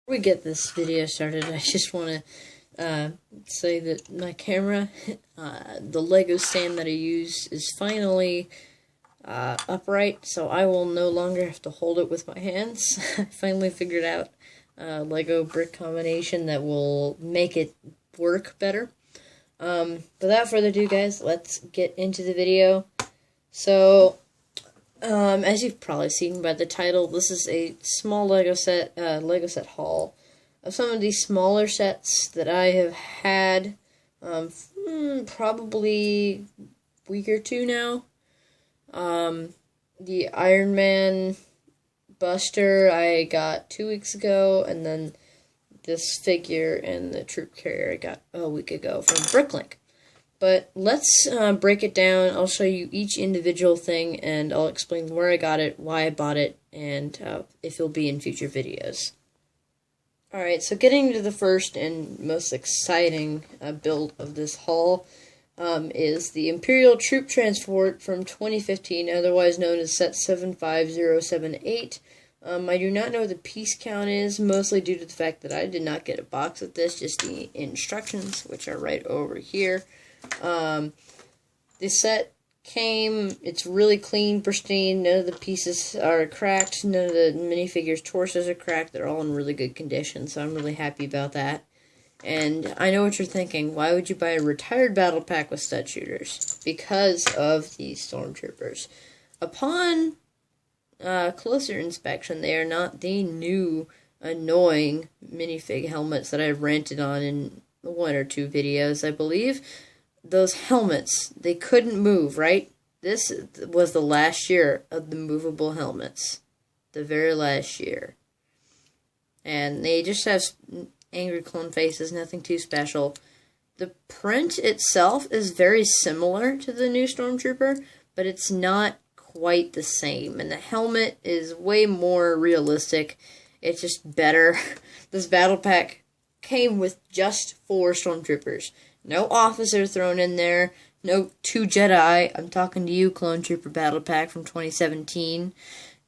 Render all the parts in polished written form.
Before we get this video started, I just want to say that my camera, the Lego stand that I use, is finally upright, so I will no longer have to hold it with my hands. I finally figured out a Lego brick combination that will make it work better. Without further ado, guys, let's get into the video. So, as you've probably seen by the title, this is a small Lego set haul of some of these smaller sets that I have had probably a week or two now. The Iron Man Buster I got 2 weeks ago, and then this figure and the troop carrier I got a week ago from Bricklink. But let's break it down. I'll show you each individual thing, and I'll explain where I got it, why I bought it, and if it'll be in future videos. Alright, so getting to the first and most exciting build of this haul is the Imperial Troop Transport from 2015, otherwise known as Set 75078. I do not know what the piece count is, mostly due to the fact that I did not get a box with this, just the instructions, which are right over here. The set came, it's really clean, pristine, none of the pieces are cracked, none of the minifigures' torsos are cracked, they're all in really good condition, so I'm really happy about that. And I know what you're thinking, why would you buy a retired battle pack with stud shooters? Because of the stormtroopers. Upon closer inspection, they are not the new, annoying minifig helmets that I've ranted on in 1 or 2 videos, I believe. Those helmets, they couldn't move, right? This was the last year of the movable helmets. The very last year. And they just have angry clone faces, nothing too special. The print itself is very similar to the new Stormtrooper, but it's not quite the same. And the helmet is way more realistic. It's just better. This battle pack came with just 4 Stormtroopers. No officer thrown in there. No 2 Jedi. I'm talking to you, Clone Trooper Battle Pack from 2017.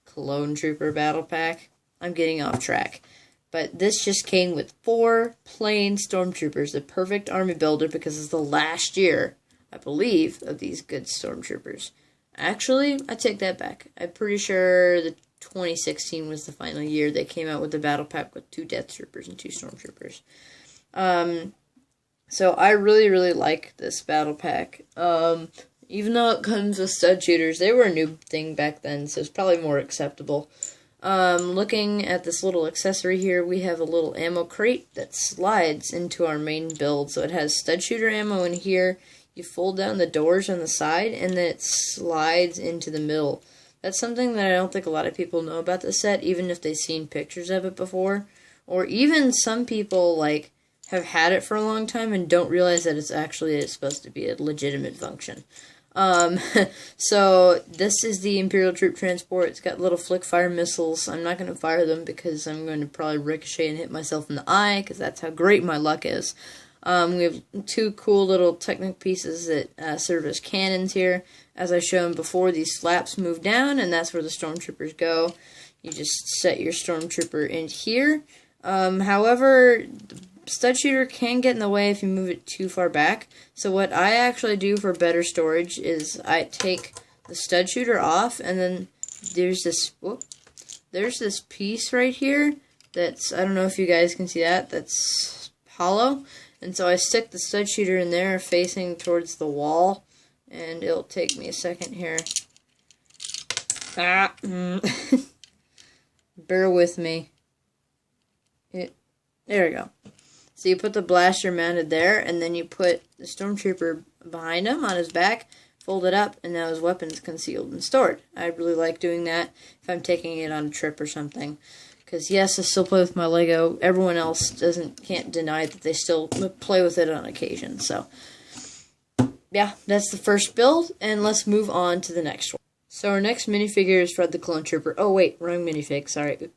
Clone Trooper Battle Pack. I'm getting off track. But this just came with 4 plain Stormtroopers. The perfect army builder because it's the last year, I believe, of these good Stormtroopers. Actually, I take that back. I'm pretty sure the 2016 was the final year they came out with the Battle Pack with 2 Death Troopers and 2 Stormtroopers. So I really, really like this battle pack. Even though it comes with stud shooters, they were a new thing back then, so it's probably more acceptable. Looking at this little accessory here, we have a little ammo crate that slides into our main build. So it has stud shooter ammo in here. You fold down the doors on the side, and then it slides into the middle. That's something that I don't think a lot of people know about this set, even if they've seen pictures of it before. Or even some people, like, have had it for a long time and don't realize that it's supposed to be a legitimate function. So this is the Imperial Troop Transport. It's got little flick fire missiles. I'm not going to fire them because I'm going to probably ricochet and hit myself in the eye because that's how great my luck is. We have 2 cool little Technic pieces that serve as cannons here. As I shown before, these flaps move down and that's where the Stormtroopers go. You just set your Stormtrooper in here. However, stud shooter can get in the way if you move it too far back. So what I actually do for better storage is I take the stud shooter off, and then there's this piece right here that's, I don't know if you guys can see that, that's hollow. And so I stick the stud shooter in there facing towards the wall, and it'll take me a second here. Bear with me. There we go. So you put the blaster mounted there, and then you put the Stormtrooper behind him on his back, fold it up, and now his weapon's concealed and stored. I really like doing that if I'm taking it on a trip or something. Because yes, I still play with my Lego. Everyone else can't deny that they still play with it on occasion. So, yeah, that's the first build, and let's move on to the next one. So our next minifigure is Fred the Clone Trooper. Oh wait, wrong minifig, sorry.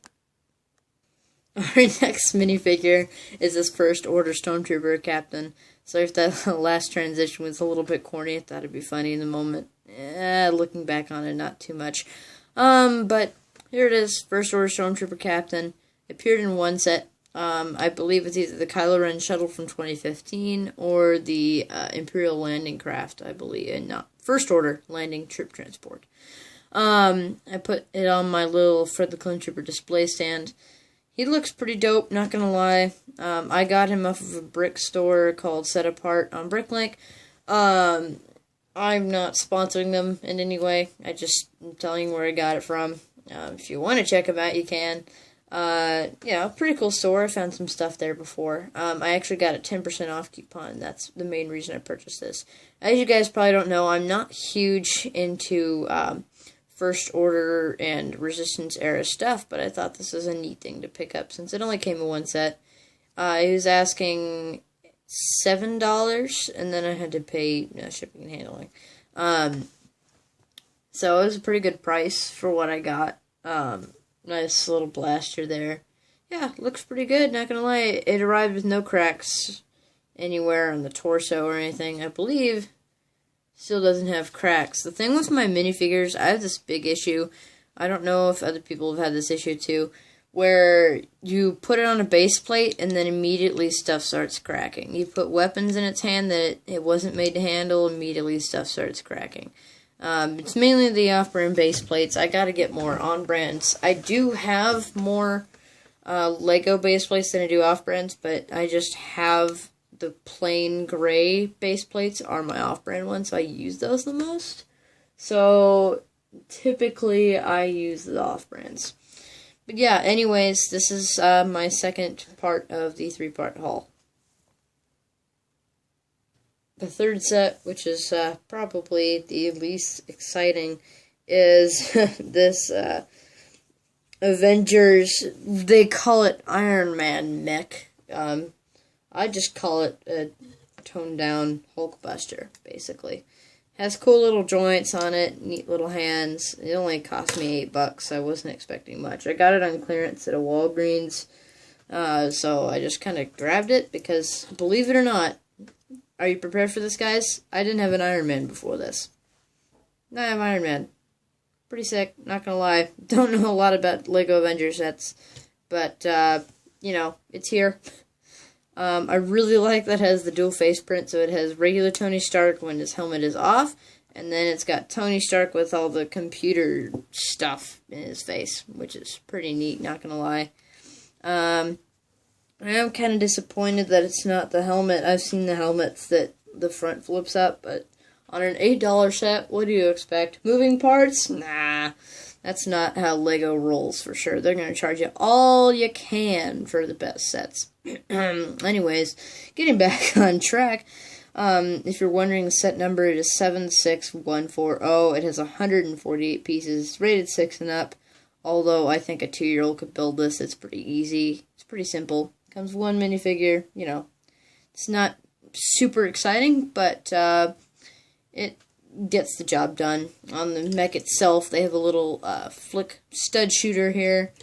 Our next minifigure is this First Order Stormtrooper Captain. Sorry if that last transition was a little bit corny. I thought it'd be funny in the moment. Looking back on it, not too much. But here it is, First Order Stormtrooper Captain. Appeared in one set I believe it's either the Kylo Ren shuttle from 2015 or the Imperial landing craft, I believe, and not First Order landing troop transport. I put it on my little Fred the Clone Trooper display stand. He looks pretty dope, not gonna lie. I got him off of a brick store called Set Apart on Bricklink. I'm not sponsoring them in any way. I just am telling you where I got it from. If you want to check them out, you can. Yeah, pretty cool store. I found some stuff there before. I actually got a 10% off coupon. That's the main reason I purchased this. As you guys probably don't know, I'm not huge into First Order and Resistance era stuff, but I thought this was a neat thing to pick up since it only came in one set. He was asking $7, and then I had to pay shipping and handling. So it was a pretty good price for what I got. Nice little blaster there. Yeah, looks pretty good, not gonna lie. It arrived with no cracks anywhere on the torso or anything. I believe still doesn't have cracks. The thing with my minifigures, I have this big issue. I don't know if other people have had this issue too, where you put it on a base plate and then immediately stuff starts cracking. You put weapons in its hand that it wasn't made to handle, immediately stuff starts cracking. It's mainly the off-brand base plates. I gotta get more on-brands. I do have more Lego base plates than I do off-brands, but I just have the plain gray base plates are my off-brand ones, so I use those the most. So typically I use the off-brands. But yeah, anyways, this is my second part of the 3-part haul. The third set, which is probably the least exciting, is this Avengers, they call it Iron Man mech. I just call it a toned-down Hulkbuster, basically. Has cool little joints on it, neat little hands. It only cost me $8, so I wasn't expecting much. I got it on clearance at a Walgreens, so I just kind of grabbed it because, believe it or not, are you prepared for this, guys? I didn't have an Iron Man before this. Now I have Iron Man. Pretty sick, not gonna lie. Don't know a lot about Lego Avengers sets, but, you know, it's here. I really like that it has the dual face print, so it has regular Tony Stark when his helmet is off, and then it's got Tony Stark with all the computer stuff in his face, which is pretty neat, not gonna lie. I am kind of disappointed that it's not the helmet. I've seen the helmets that the front flips up, but on an $8 set, what do you expect? Moving parts? Nah. That's not how Lego rolls, for sure. They're going to charge you all you can for the best sets. Anyways, getting back on track, if you're wondering the set number, it is 76140. It has 148 pieces, rated 6 and up. Although I think a 2-year-old could build this, it's pretty easy. It's pretty simple. Comes with one minifigure, you know. It's not super exciting, but it gets the job done. On the mech itself, they have a little flick stud shooter here.